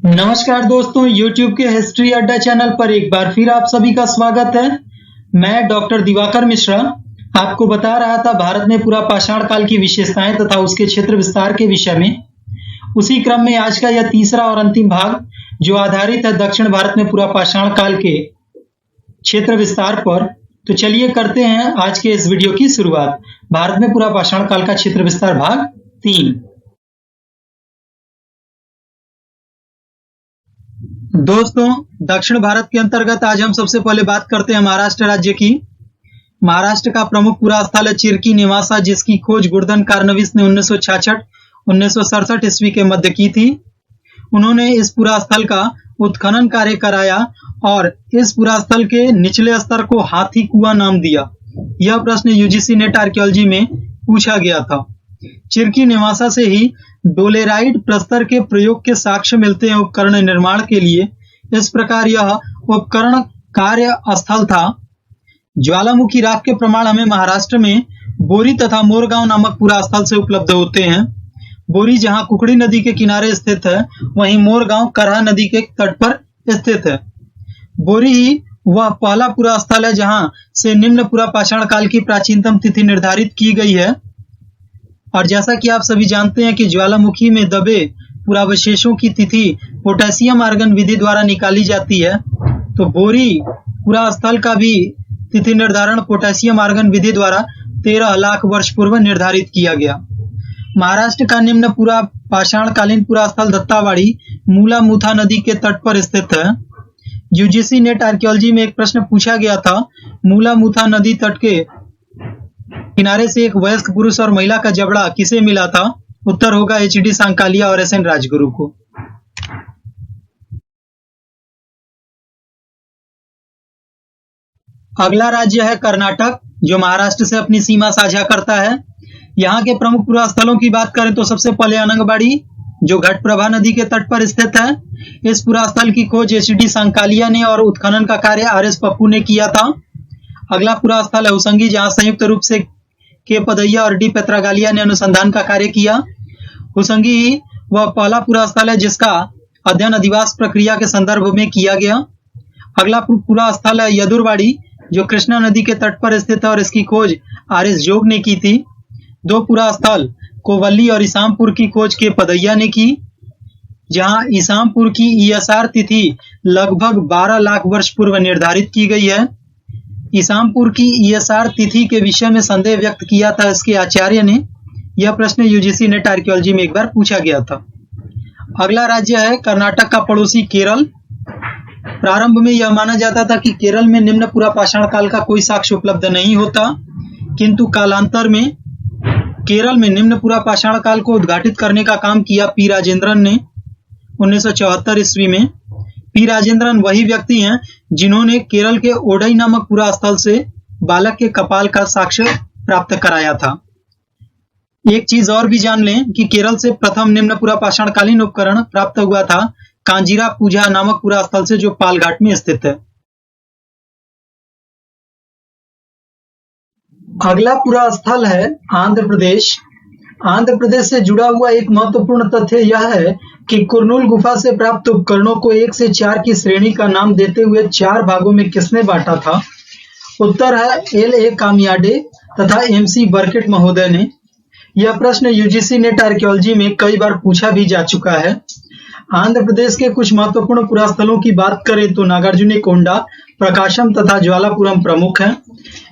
नमस्कार दोस्तों, YouTube के हिस्ट्री अड्डा चैनल पर एक बार फिर आप सभी का स्वागत है। मैं डॉक्टर दिवाकर मिश्रा आपको बता रहा था भारत में पूरा पाषाण काल की विशेषताएं तथा उसके क्षेत्र विस्तार के विषय में। उसी क्रम में आज का यह तीसरा और अंतिम भाग जो आधारित है दक्षिण भारत में पूरा पाषाण काल के क्षेत्र विस्तार पर। तो चलिए करते हैं आज के इस वीडियो की शुरुआत। भारत में पूरा पाषाण काल का क्षेत्र विस्तार भाग 3। दोस्तों, दक्षिण भारत के अंतर्गत आज हम सबसे पहले बात करते हैं महाराष्ट्र राज्य की। महाराष्ट्र का प्रमुख पुरा स्थल है चिरकी निवासा, जिसकी खोज गुर्दन कार्नविस ने 1966-1967 ईस्वी के मध्य की थी। उन्होंने इस पुरा स्थल का उत्खनन कार्य कराया और इस पुरा स्थल के निचले स्तर को हाथी कुआं नाम दिया। यह प्रश्न यूजीसी नेट आर्कियोलॉजी में पूछा गया था। चिरकी निवासा से ही डोलेराइट प्रस्तर के प्रयोग के साक्ष्य मिलते हैं उपकरण निर्माण के लिए। इस प्रकार यह उपकरण कार्य स्थल था। ज्वालामुखी राख के प्रमाण हमें महाराष्ट्र में बोरी तथा मोरगांव नामक पुरा स्थल से उपलब्ध होते हैं। बोरी जहां कुकड़ी नदी के किनारे स्थित है, वहीं मोरगांव करहा नदी के तट पर स्थित है। बोरी ही वह पहला पुरा स्थल है जहां से निम्न पुरा पाषाण काल की प्राचीनतम तिथि निर्धारित की गई है। और जैसा कि आप सभी जानते हैं कि ज्वालामुखी में दबे पुरावशेषों की तिथि पोटेशियम आर्गन विधि द्वारा निकाली जाती है। तो बोरी पुरा स्थल का भी तिथि निर्धारण पोटेशियम आर्गन विधि द्वारा 13 लाख वर्ष पूर्व निर्धारित किया गया। महाराष्ट्र का निम्न पुरा पाषाण कालीन पुरा स्थल दत्तावाड़ी मूला मुथा नदी के तट पर स्थित है। यूजीसी नेट आर्कियोलॉजी में एक प्रश्न पूछा गया था, मूला मुथा नदी तट के किनारे से एक वयस्क पुरुष और महिला का जबड़ा किसे मिला था? उत्तर होगा एचडी सांकालिया और एसएन राजगुरु को। अगला राज्य है कर्नाटक, जो महाराष्ट्र से अपनी सीमा साझा करता है। यहाँ के प्रमुख पुरा स्थलों की बात करें तो सबसे पहले अनंगबाड़ी, जो घटप्रभा नदी के तट पर स्थित है। इस पुरा स्थल की खोज एचडी सांकालिया ने और उत्खनन का कार्य आरएस पप्पू ने किया था। अगला पुरा स्थल है हुसंगी, जहां संयुक्त रूप से के पदैया और डी पेत्रागालिया ने अनुसंधान का कार्य किया। हुसंगी ही वह पहला पुरा स्थल है जिसका अध्ययन अधिवास प्रक्रिया के संदर्भ में किया गया। अगला पुरा स्थल है यदुरवाड़ी, जो कृष्णा नदी के तट पर स्थित है और इसकी खोज आरएस जोग ने की थी। दो पुरा स्थल कोवल्ली और इसामपुर की खोज के पदैया ने की, जहां इसामपुर की ईएसआर तिथि लगभग 12 लाख वर्ष पूर्व निर्धारित की गई है। इसामपुर की ईएसआर तिथि के विषय में संदेह व्यक्त किया था इसके आचार्य ने। यह प्रश्न यूजीसी नेट आर्कियोलॉजी में एक बार पूछा गया था। अगला राज्य है कर्नाटक का पड़ोसी केरल। प्रारंभ में यह माना जाता था कि केरल में निम्न पुरा पाषाण काल का कोई साक्ष्य उपलब्ध नहीं होता, किंतु कालांतर में केरल में निम्न पुरा पाषाण काल को उद्घाटित करने का काम किया पी राजेंद्रन ने 1974 ईस्वी में। पी राजेंद्रन वही व्यक्ति हैं जिन्होंने केरल के ओडई नामक पुरा स्थल से बालक के कपाल का साक्ष्य प्राप्त कराया था। एक चीज और भी जान लें कि केरल से प्रथम निम्न पुरा पाषाण कालीन उपकरण प्राप्त हुआ था कांजीरा पूजा नामक पुरा स्थल से, जो पालघाट में स्थित है। अगला पुरा स्थल है आंध्र प्रदेश। आंध्र प्रदेश से जुड़ा हुआ एक महत्वपूर्ण तथ्य यह है कि कुरनूल गुफा से प्राप्त उपकरणों को 1 से 4 की श्रेणी का नाम देते हुए 4 भागों में किसने बांटा था? उत्तर है एल.ए. कामियाडे तथा एम.सी. बर्केट महोदय ने। यह प्रश्न यूजीसी नेट आर्कियोलॉजी में कई बार पूछा भी जा चुका है। आंध्र प्रदेश के कुछ महत्वपूर्ण पुरा स्थलों की बात करें तो नागार्जुनीकोंडा, प्रकाशम तथा ज्वालापुरम प्रमुख हैं।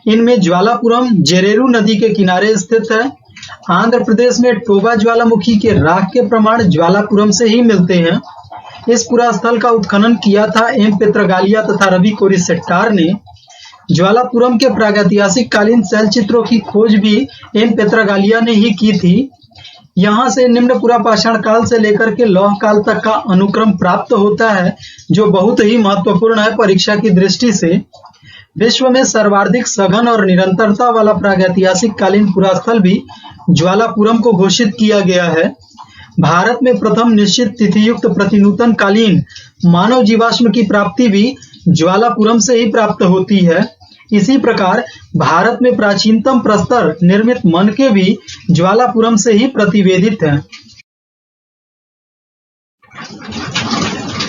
इनमें ज्वालापुरम जेरेरू नदी के किनारे स्थित है। आंध्र प्रदेश में टोबा ज्वालामुखी के राख के प्रमाण ज्वालापुरम से ही मिलते हैं। इस पुरा स्थल का उत्खनन किया था एम पेत्रागालिया तथा रवि कोरिसेट्टार ने। ज्वालापुरम के प्रागैतिहासिक कालीन शैल चित्रों की खोज भी एम पेत्रागालिया ने ही की थी। यहाँ से निम्न पुरा पाषाण काल से लेकर के लौह काल तक का अनुक्रम प्राप्त होता है, जो बहुत ही महत्वपूर्ण है परीक्षा की दृष्टि से। विश्व में सर्वाधिक सघन और निरंतरता वाला प्रागैतिहासिक कालीन पुरा स्थल भी ज्वालापुरम को घोषित किया गया है। भारत में प्रथम निश्चित तिथियुक्त प्रतिनूतन कालीन मानव जीवाश्म की प्राप्ति भी ज्वालापुरम से ही प्राप्त होती है। इसी प्रकार भारत में प्राचीनतम प्रस्तर निर्मित मनके भी ज्वालापुरम से ही प्रतिवेदित हैं।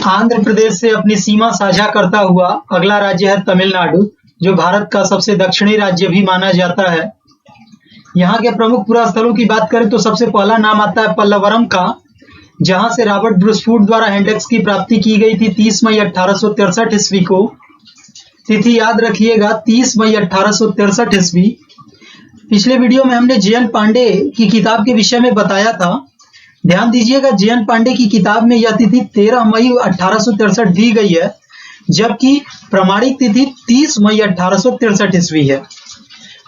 आंध्र प्रदेश से अपनी सीमा साझा करता हुआ अगला राज्य है तमिलनाडु, जो भारत का सबसे दक्षिणी राज्य भी माना जाता है। यहाँ के प्रमुख पुरा स्थलों की बात करें तो सबसे पहला नाम आता है पल्लवरम का, जहां से रॉबर्ट ब्रूस फूट द्वारा हैंडेक्स की प्राप्ति की गई थी 30 मई 1863 ईस्वी को। तिथि याद रखिएगा 30 मई 1863 ईस्वी। पिछले वीडियो में हमने जे.एन. पांडे की किताब के विषय में बताया था। ध्यान दीजिएगा, जे.एन. पांडे की किताब में यह तिथि 13 मई 1863 दी गई है, जबकि प्रमाणिक तिथि 30 मई 1863 ईस्वी है।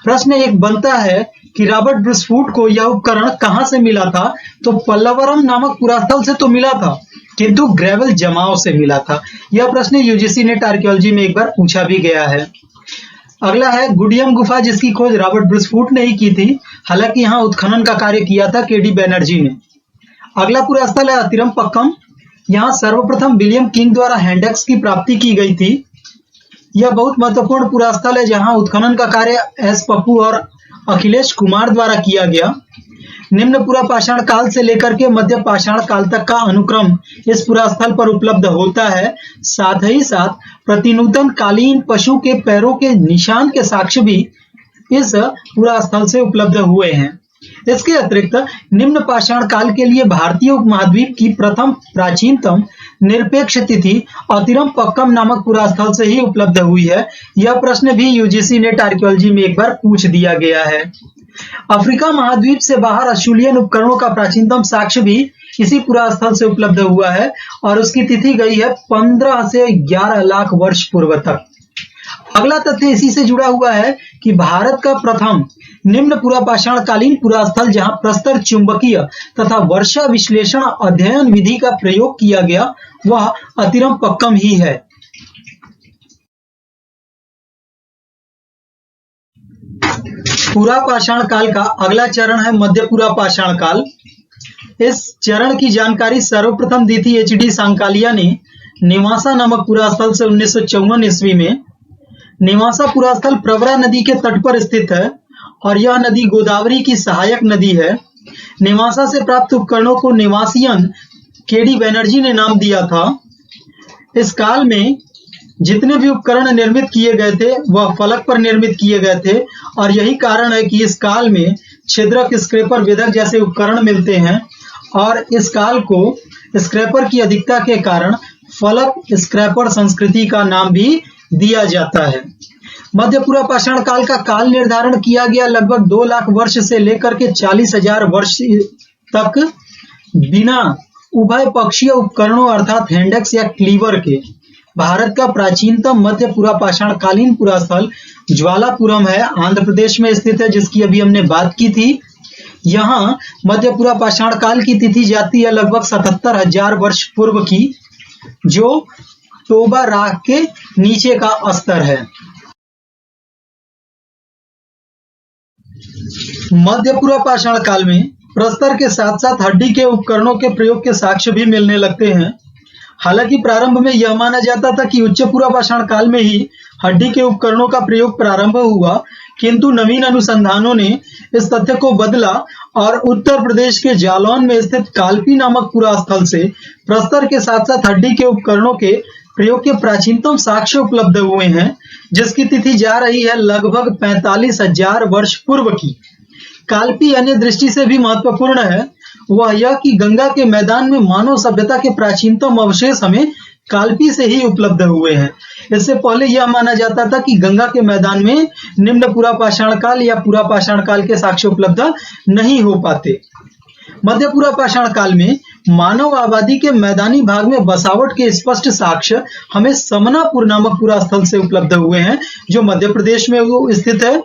प्रश्न एक बनता है कि रॉबर्ट ब्रूस फूट को यह उपकरण कहां से मिला था? तो पल्लवरम नामक पुरास्थल से तो मिला था, किंतु ग्रेवल जमाव से मिला था। यह प्रश्न यूजीसी नेट आर्कियोलॉजी में एक बार पूछा भी गया है। अगला है गुडियम गुफा, जिसकी खोज रॉबर्ट ब्रूस फूट ने ही की थी। हालांकि यहाँ उत्खनन का कार्य किया था केडी बैनर्जी ने। अगला पुरास्थल है अतिरमपक्कम। यहाँ सर्वप्रथम विलियम किंग द्वारा हैंडेक्स की प्राप्ति की गई थी। यह बहुत महत्वपूर्ण पुरास्थल है, जहां उत्खनन का कार्य एस पप्पू और अखिलेश कुमार द्वारा किया गया। निम्न पुरा पाषाण काल से लेकर के मध्य पाषाण काल तक का अनुक्रम इस पुरास्थल पर उपलब्ध होता है। साथ ही साथ प्रतिनूतन कालीन पशु के पैरों के निशान के साक्ष्य भी इस पुरास्थल से उपलब्ध हुए हैं। इसके अतिरिक्त निम्न पाषाण काल के लिए भारतीय उपमहाद्वीप की प्रथम प्राचीनतम निरपेक्ष तिथि अतिरमपक्कम नामक पुरास्थल से ही उपलब्ध हुई है। यह प्रश्न भी यूजीसी नेट आर्कियोलॉजी में एक बार पूछ दिया गया है। अफ्रीका महाद्वीप से बाहर अशूलियन उपकरणों का प्राचीनतम साक्ष्य भी इसी पुरास्थल से उपलब्ध हुआ है और उसकी तिथि गई है 15 से 11 लाख वर्ष पूर्व तक। अगला तथ्य इसी से जुड़ा हुआ है कि भारत का प्रथम निम्न पुरा पाषाण कालीन पुरास्थल जहां प्रस्तर चुंबकीय तथा वर्षा विश्लेषण अध्ययन विधि का प्रयोग किया गया, वह अतिरमपक्कम ही है। पुरा पाषाण काल का अगला चरण है मध्य पुरा पाषाण काल। इस चरण की जानकारी सर्वप्रथम दी थी एच.डी. सांकालिया ने निवासा नामक पुरास्थल से 1954 ईस्वी में। निवासा पुरास्थल प्रवरा नदी के तट पर स्थित है और यह नदी गोदावरी की सहायक नदी है। निवासा से प्राप्त उपकरणों को निवासियन केडी बैनर्जी ने नाम दिया था। इस काल में जितने भी उपकरण निर्मित किए गए थे वह फलक पर निर्मित किए गए थे और यही कारण है कि इस काल में छिद्रक, स्क्रैपर, वेधक जैसे उपकरण मिलते हैं और इस काल को स्क्रैपर की अधिकता के कारण फलक स्क्रैपर संस्कृति का नाम भी दिया जाता है। मध्य पुरा पाषाण काल का काल निर्धारण किया गया लगभग 2 लाख वर्ष से लेकर के 40,000 वर्ष तक बिना उभय पक्षीय उपकरणों अर्थात हैंडेक्स या क्लीवर के। भारत का प्राचीनतम मध्य पुरा पाषाण कालीन पुरास्थल ज्वालापुरम है, आंध्र प्रदेश में स्थित है, जिसकी अभी हमने बात की थी। यहाँ मध्य पुरा पाषाण काल की तिथि जाती है लगभग 77,000 वर्ष पूर्व की, जो टोबा राग के नीचे का स्तर है। मध्य पुरा पाषाण काल में प्रस्तर के साथ साथ हड्डी के उपकरणों के प्रयोग के साक्ष्य भी मिलने लगते हैं। हालांकि प्रारंभ में यह माना जाता था कि उच्च पुरा पाषाण काल में ही हड्डी के उपकरणों का प्रयोग प्रारंभ हुआ, किंतु नवीन अनुसंधानों ने इस तथ्य को बदला और उत्तर प्रदेश के जालौन में स्थित कालपी नामक पुरास्थल से प्रस्तर के साथ साथ हड्डी के उपकरणों के प्रयोग के प्राचीनतम साक्ष्य उपलब्ध हुए हैं, जिसकी तिथि जा रही है लगभग 45,000 वर्ष पूर्व की। कालपी अन्य दृष्टि से भी महत्वपूर्ण है, वह यह कि गंगा के मैदान में मानव सभ्यता के प्राचीनतम अवशेष हमें कालपी से ही उपलब्ध हुए हैं। इससे पहले यह माना जाता था कि गंगा के मैदान में निम्न पुरा पाषाण काल या पुरा पाषाण काल के साक्ष्य उपलब्ध नहीं हो पाते। मध्य पुरा पाषाण काल में मानव आबादी के मैदानी भाग में बसावट के स्पष्ट साक्ष्य हमें समनापुर नामक पुरास्थल से उपलब्ध हुए हैं, जो मध्य प्रदेश में स्थित है।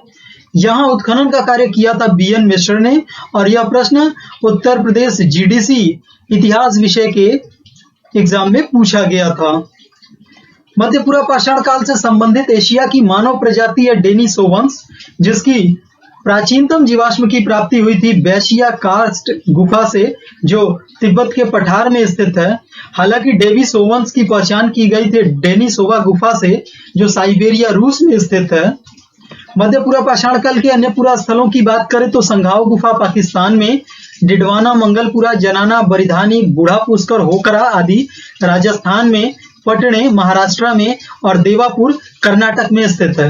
यहाँ उत्खनन का कार्य किया था बी.एन. मिश्र ने और यह प्रश्न उत्तर प्रदेश जीडीसी इतिहास विषय के एग्जाम में पूछा गया था। मध्य पुरा पाषाण काल से संबंधित एशिया की मानव प्रजाति है डेनिसोवंस, जिसकी प्राचीनतम जीवाश्म की प्राप्ति हुई थी बैशिया कार्स्ट गुफा से, जो तिब्बत के पठार में स्थित है। हालांकि डेनिसोवंस की पहचान की गई थी डेनिसोवा गुफा से, जो साइबेरिया रूस में स्थित है। मध्य पुरा पाषाण काल के अन्य पुरा स्थलों की बात करें तो संघाओ गुफा पाकिस्तान में, डिडवाना, मंगलपुरा, जनाना, बरिधानी, बूढ़ा पुष्कर, होकरा आदि राजस्थान में, पटने महाराष्ट्र में और देवापुर कर्नाटक में स्थित है।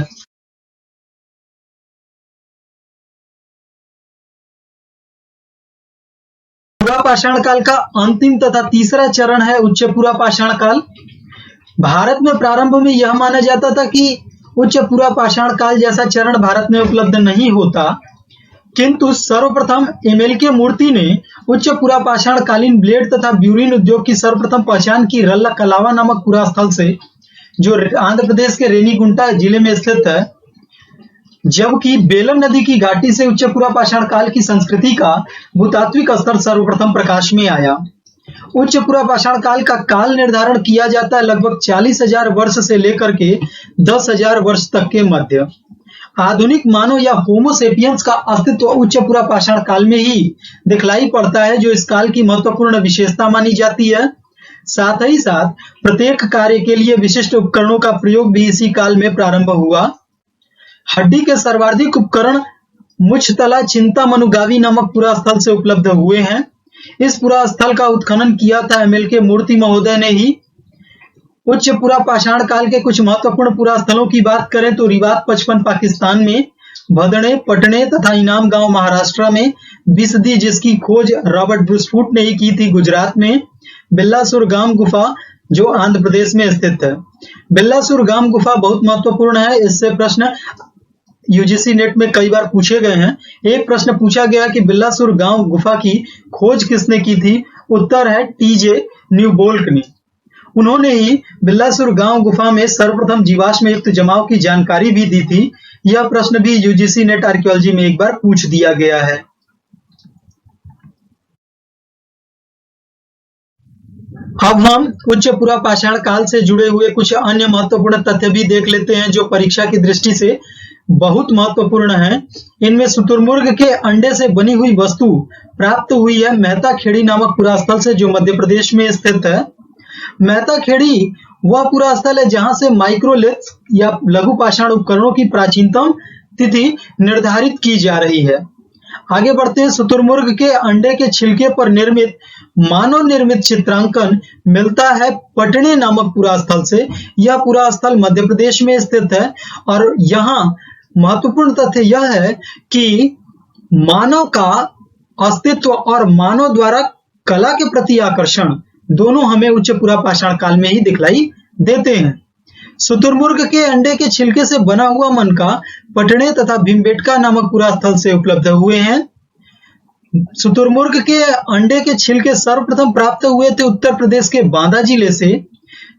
पुरा पाषाण काल का अंतिम तथा तीसरा चरण है उच्च पुरा पाषाण काल। भारत में प्रारंभ में यह माना जाता था कि उच्च पुरा पाषाण काल जैसा चरण भारत में उपलब्ध नहीं होता, किंतु सर्वप्रथम एमएलके मूर्ति ने उच्च पुरा पाषाण कालीन ब्लेड तथा ब्यूरिन उद्योग की सर्वप्रथम पहचान की रल्ला कलावा नामक पुरा स्थल से, जो आंध्र प्रदेश के रेनीगुंटा जिले में स्थित है। जबकि बेलन नदी की घाटी से उच्च पुरा पाषाण काल की संस्कृति का भूतात्विक स्तर सर्वप्रथम प्रकाश में आया। उच्च पुरा पाषाण काल का काल निर्धारण किया जाता है लगभग 40,000 वर्ष से लेकर के 10,000 वर्ष तक के मध्य। आधुनिक मानव या होमो सेपियंस का अस्तित्व उच्च पुरा पाषाण काल में ही दिखलाई पड़ता है, जो इस काल की महत्वपूर्ण विशेषता मानी जाती है। साथ ही साथ प्रत्येक कार्य के लिए विशिष्ट उपकरणों का प्रयोग भी इसी काल में प्रारंभ हुआ। हड्डी के सर्वाधिक उपकरण मुछतला चिंतामनुगावी नामक पुरा स्थल से उपलब्ध हुए हैं। इस पुरा स्थल का उत्खनन किया था एमएलके मूर्ति महोदय ने ही। उच्च पुरा पाषाण काल के कुछ महत्वपूर्ण पुरा स्थलों की बात करें तो रिवात 55 पाकिस्तान में, भदणे, पटने तथा इनाम गांव महाराष्ट्र में, बिसदी जिसकी खोज रॉबर्ट ब्रूसफुट ने ही की थी गुजरात में, बिल्लासुर गाम गुफा जो आंध्र प्रदेश में स्थित है। बिल्लासुर गाम गुफा बहुत महत्वपूर्ण है। इससे प्रश्न यूजीसी नेट में कई बार पूछे गए हैं। एक प्रश्न पूछा गया कि बिल्लासुर गांव गुफा की खोज किसने की थी? उत्तर है टीजे न्यूबोल्क ने। उन्होंने ही बिल्लासुर गांव गुफा में सर्वप्रथम जीवाश्म युक्त जमाव की जानकारी भी दी थी। यह प्रश्न भी यूजीसी नेट आर्कियोलॉजी में एक बार पूछ दिया गया है। अब हम उच्च पुरा पाषाण काल से जुड़े हुए कुछ अन्य महत्वपूर्ण तथ्य भी देख लेते हैं, जो परीक्षा की दृष्टि से बहुत महत्वपूर्ण है। इनमें शुतुरमुर्ग के अंडे से बनी हुई वस्तु प्राप्त हुई है मेहता खेड़ी नामक पुरा स्थल से, जो मध्य प्रदेश में स्थित है। मेहता खेड़ी वह पुरा स्थल है जहां से माइक्रोलिथ्स या लघु पाषाण उपकरणों की प्राचीनतम तिथि निर्धारित की जा रही है। आगे बढ़ते हैं। शुतुरमुर्ग के अंडे के छिलके पर निर्मित मानव निर्मित चित्रांकन मिलता है पटने नामक पुरा स्थल से। यह पुरा स्थल मध्य प्रदेश में स्थित है और यहाँ महत्वपूर्ण तथ्य यह है कि मानव का अस्तित्व और मानव द्वारा कला के प्रति आकर्षण दोनों हमें उच्च पुरा पाषाण काल में ही दिखलाई देते हैं। शुतुरमुर्ग के अंडे के छिलके से बना हुआ मनका पटने तथा भीमबेटका नामक पुरा स्थल से उपलब्ध हुए हैं। शुतुरमुर्ग के अंडे के छिलके सर्वप्रथम प्राप्त हुए थे उत्तर प्रदेश के बांदा जिले से,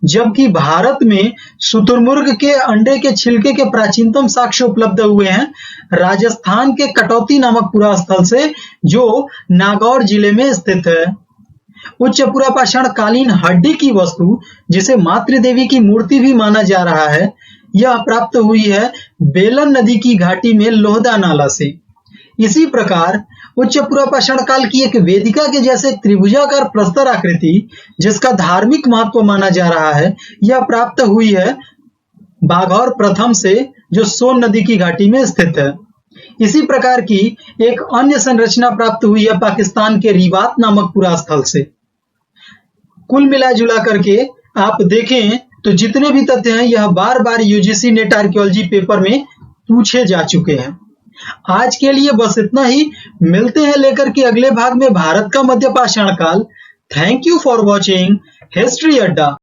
जबकि भारत में शुतुरमुर्ग के अंडे के छिलके के प्राचीनतम साक्ष्य उपलब्ध हुए हैं राजस्थान के कटौती नामक पुरा स्थल से, जो नागौर जिले में स्थित है। उच्च पुरा पाषाण कालीन हड्डी की वस्तु, जिसे मातृदेवी की मूर्ति भी माना जा रहा है, यह प्राप्त हुई है बेलन नदी की घाटी में लोहदा नाला से। इसी प्रकार उच्च पुरा पाषाण काल की एक वेदिका के जैसे त्रिभुजाकार प्रस्तर आकृति, जिसका धार्मिक महत्व माना जा रहा है, यह प्राप्त हुई है बाघौर प्रथम से, जो सोन नदी की घाटी में स्थित है। इसी प्रकार की एक अन्य संरचना प्राप्त हुई है पाकिस्तान के रिवात नामक पुरा स्थल से। कुल मिला जुला करके आप देखें तो जितने भी तथ्य हैं, यह बार बार यूजीसी नेट आर्कियोलॉजी पेपर में पूछे जा चुके हैं। आज के लिए बस इतना ही। मिलते हैं लेकर के अगले भाग में भारत का मध्य पाषाण काल। Thank you for watching history अड्डा।